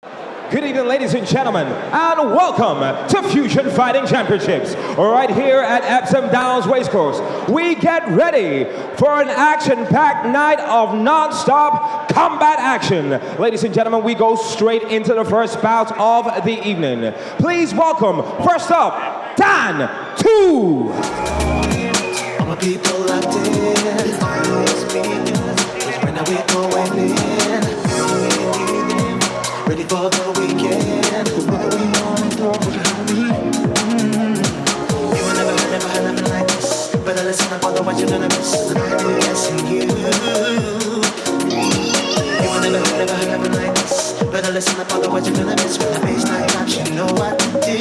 Good evening, ladies and gentlemen, and welcome to Fusion Fighting Championships, right here at Epsom Downs Racecourse. We get ready for an action-packed night of non-stop combat action. Ladies and gentlemen, we go straight into the first bout of the evening. Please welcome, first up, Dan 2. All my people locked in. When are we going in? Ready for the weekend. What we want to do. You will never had nothing like this. Better listen up, otherwise you're gonna miss. And I'm guessing you. You will never had nothing like this. Better listen up, otherwise you're gonna miss. When the baseline drops, you know what to do.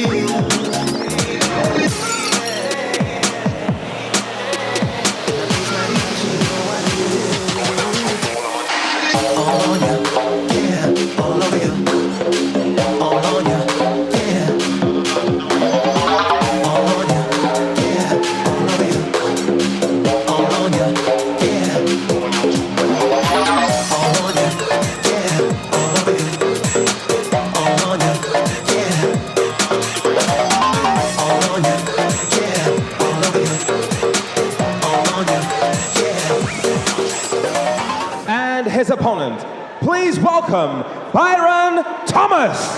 His opponent, please welcome Bryan Thomas.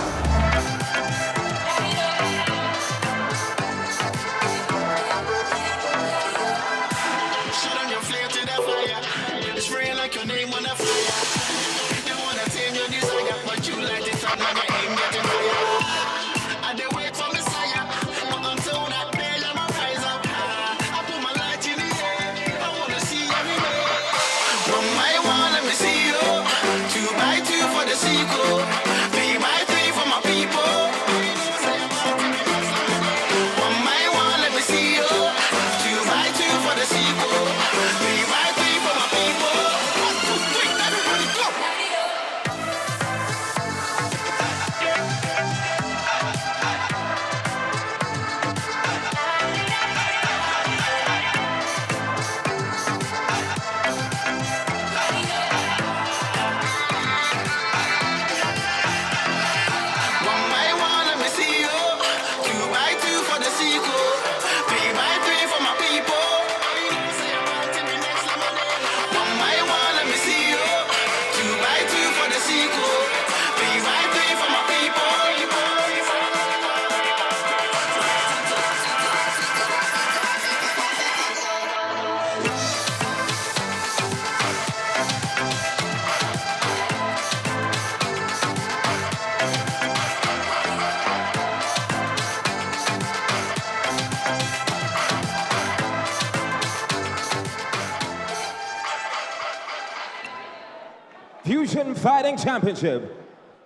Fusion Fighting Championship,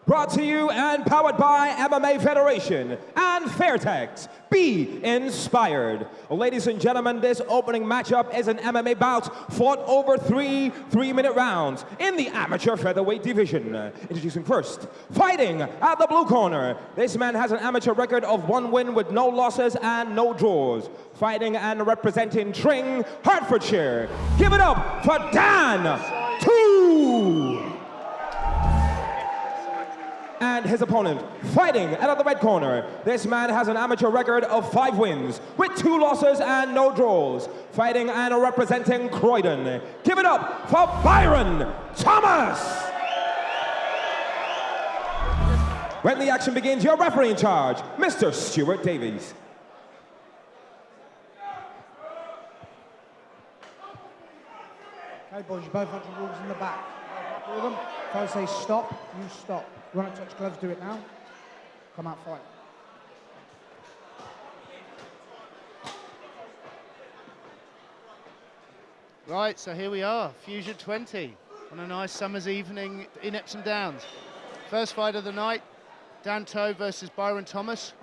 brought to you and powered by MMA Federation and Fairtex. Be inspired. Ladies and gentlemen, this opening matchup is an MMA bout fought over three-minute rounds in the amateur featherweight division. Introducing first, fighting at the blue corner. This man has an amateur record of 1 win with no losses and no draws. Fighting and representing Tring, Hertfordshire. Give it up for Dan 2. And his opponent, fighting out of the red corner. This man has an amateur record of 5 wins with 2 losses and no draws. Fighting and representing Croydon. Give it up for Bryan Thomas. When the action begins, your referee in charge, Mr. Stuart Davies. Okay, boys, you both have the rules in the back. All of them. If I say stop, you stop. You want to touch gloves, do it now. Come out, fight. Right, so here we are, Fusion 20, on a nice summer's evening in Epsom Downs. First fight of the night, Dan 2 versus Bryan Thomas.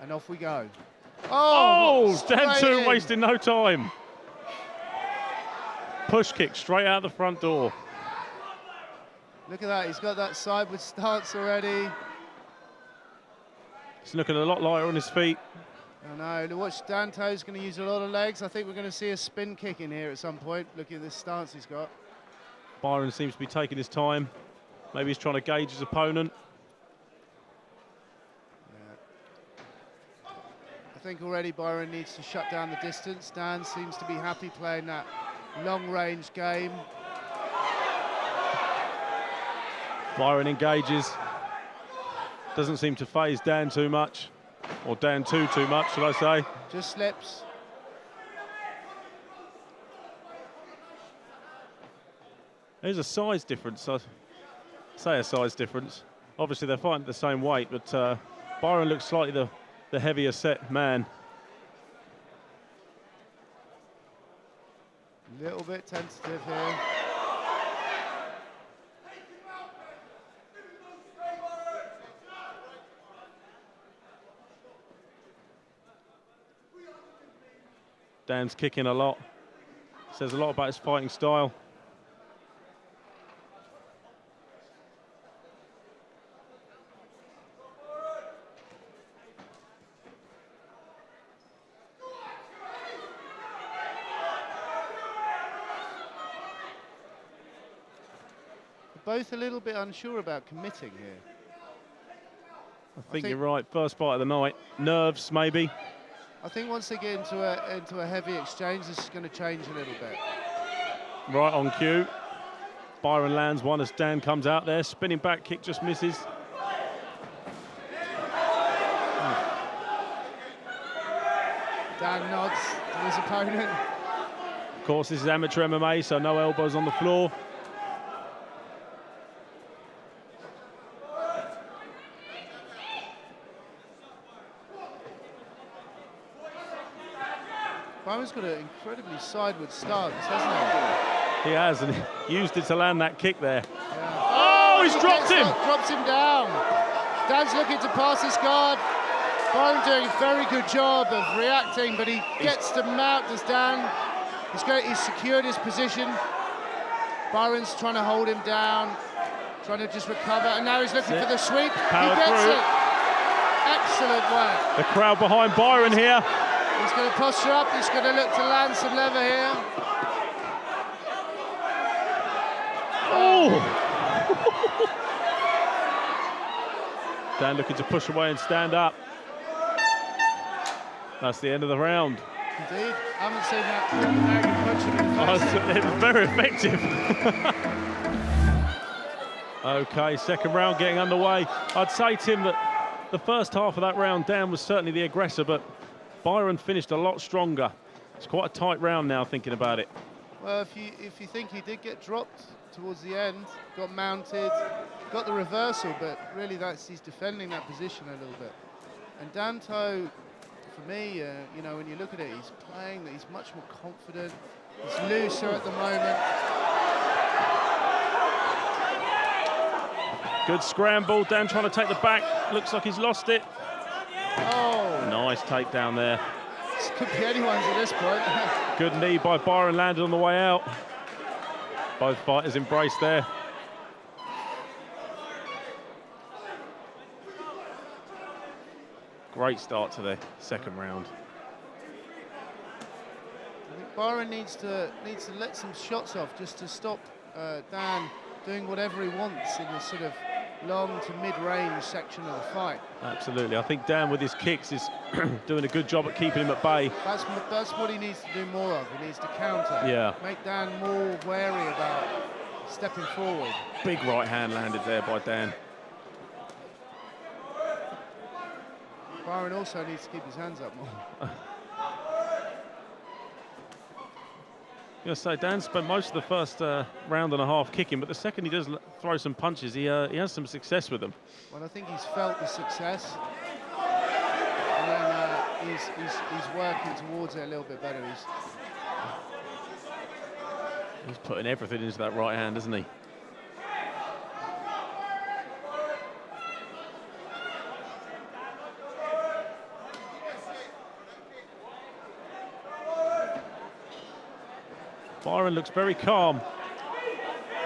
And off we go. Oh, Dan 2 wasting no time. Push kick straight out the front door. Look at that, he's got that sideward stance already. He's looking a lot lighter on his feet. I know, watch Dan 2's going to use a lot of legs. I think we're going to see a spin kick in here at some point, looking at this stance he's got. Bryan seems to be taking his time. Maybe he's trying to gauge his opponent. Yeah. I think already Byron needs to shut down the distance. Dan seems to be happy playing that long-range game. Byron engages. Doesn't seem to faze Dan too much. Or Dan too much, shall I say. Just slips. There's a size difference. I say a size difference. Obviously they're fighting at the same weight, but Byron looks slightly the heavier set man. A little bit tentative here. Dan's kicking a lot. Says a lot about his fighting style. Both a little bit unsure about committing here. I think you're right. First fight of the night. Nerves, maybe. I think once they get into a heavy exchange, this is going to change a little bit. Right on cue. Byron lands one as Dan comes out there. Spinning back kick just misses. Dan nods to his opponent. Of course, this is amateur MMA, so no elbows on the floor. Byron's got an incredibly sideward stance, hasn't He has, and he used it to land that kick there. Yeah. Oh, he's dropped him! Drops him down. Dan's looking to pass his guard. Byron doing a very good job of reacting, but he gets to mount as Dan. He's secured his position. Byron's trying to hold him down, trying to just recover, and now he's looking for the sweep. Power he gets through. it. Excellent work. The crowd behind Byron here. He's going to posture up. He's going to look to land some leather here. Oh! Dan looking to push away and stand up. That's the end of the round. Indeed. I haven't seen that American punch. It was very effective. Okay, second round getting underway. I'd say, Tim, that the first half of that round, Dan was certainly the aggressor, but Byron finished a lot stronger. It's quite a tight round now, thinking about it. Well, if you think he did get dropped towards the end, got mounted, got the reversal, but really he's defending that position a little bit. And Danto, for me, you know, when you look at it, he's playing, he's much more confident, he's looser at the moment. Good scramble, Dan trying to take the back, looks like he's lost it. Oh! Nice takedown there. This could be anyone's at this point. Good knee by Byron, landed on the way out. Both fighters embraced there. Great start to the second round. I think Byron needs to let some shots off just to stop Dan doing whatever he wants in the sort of long to mid-range section of the fight. Absolutely. I think Dan with his kicks is doing a good job at keeping him at bay. That's what he needs to do more of. He needs to counter. Yeah. Make Dan more wary about stepping forward. Big right hand landed there by Dan. Byron also needs to keep his hands up more. I say Dan spent most of the first round and a half kicking, but the second he does throw some punches, he has some success with them. Well, I think he's felt the success, and then he's working towards it a little bit better. He's putting everything into that right hand, isn't he? Byron looks very calm.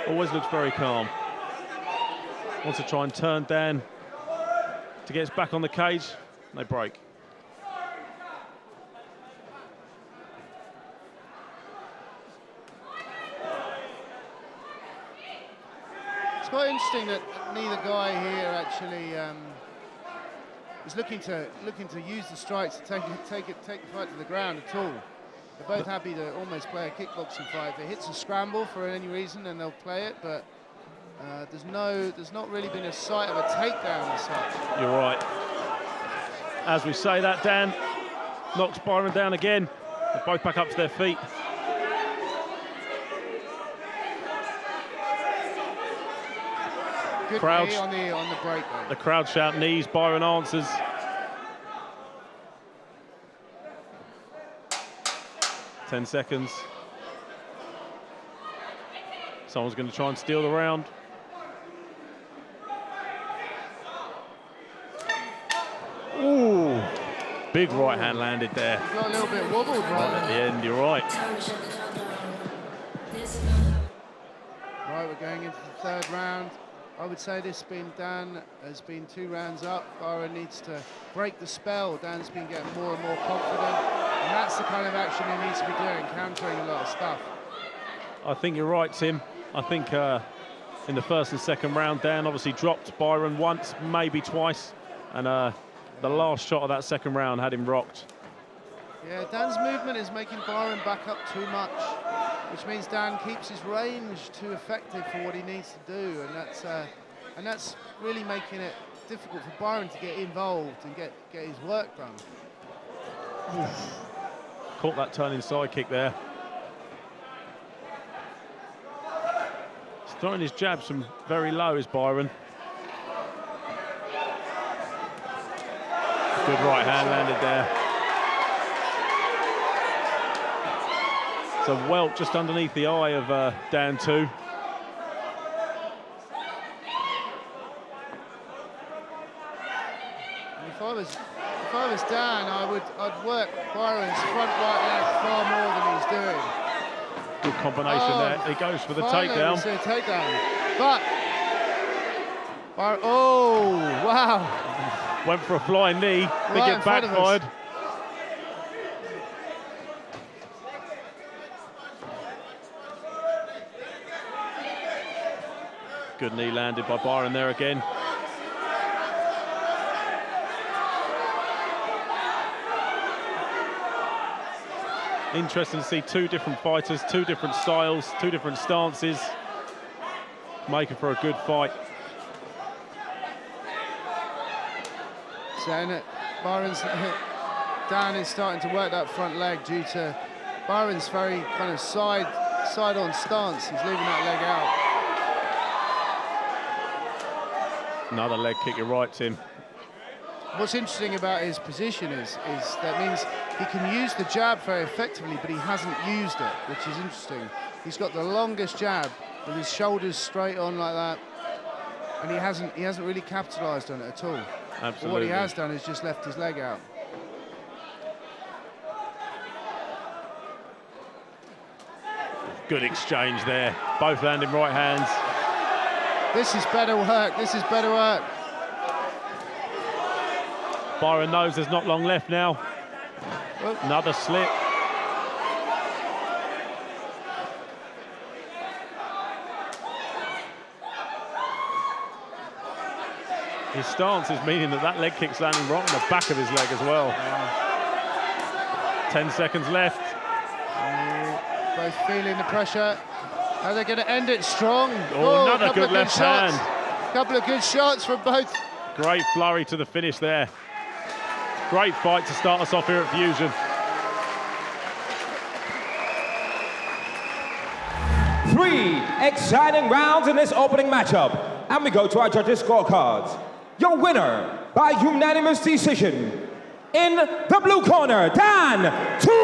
Always looks very calm. Wants to try and turn Dan to get us back on the cage. They break. It's quite interesting that neither guy here actually is looking to use the strikes to take the fight to the ground at all. They're both happy to almost play a kickboxing fight. If it hits a scramble for any reason, then they'll play it. But there's not really been a sight of a takedown as such. You're right. As we say that, Dan knocks Byron down again. They're both back up to their feet. Good Crowd knee on the break though. The crowd shout knees. Byron answers. Ten seconds. Someone's going to try and steal the round. Ooh, big right hand landed there. Got a little bit wobbled right At the end, you're right. Right, we're going into the third round. I would say Dan has been 2 rounds up. Byron needs to break the spell. Dan's been getting more and more confident. And that's the kind of action he needs to be doing, countering a lot of stuff. I think you're right, Tim. I think in the first and second round, Dan obviously dropped Byron once, maybe twice. And the last shot of that second round had him rocked. Yeah, Dan's movement is making Byron back up too much, which means Dan keeps his range too effective for what he needs to do, and that's really making it difficult for Byron to get involved and get his work done. Caught that turning side kick there. He's throwing his jabs from very low, is Byron. Good right hand landed there. It's a welt just underneath the eye of Dan too. If I was Dan, I'd work Byron's front right leg far more than he's doing. Good combination there. He goes for the takedown. It's a takedown, but Byron, oh wow! Went for a flying knee. They Right in get front of us. backfired. Good knee landed by Byron there again. Interesting to see 2 different fighters, 2 different styles, 2 different stances, making for a good fight. So Dan is starting to work that front leg due to Byron's very kind of side-on stance. He's leaving that leg out. Another leg kick, you're right, Tim. What's interesting about his position is that means he can use the jab very effectively, but he hasn't used it, which is interesting. He's got the longest jab with his shoulders straight on like that, and he hasn't really capitalised on it at all. Absolutely. But what he has done is just left his leg out. Good exchange there. Both landing right hands. This is better work. This is better work. Byron knows there's not long left now. Well, Another slip. His stance is meaning that leg kick's landing right on the back of his leg as well. 10 seconds left. Both feeling the pressure. Are they going to end it strong? Oh, another good left hand. Couple of good shots from both. Great flurry to the finish there. Great fight to start us off here at Fusion. Three exciting rounds in this opening matchup. And we go to our judges' scorecards. Your winner by unanimous decision. In the blue corner, Dan 2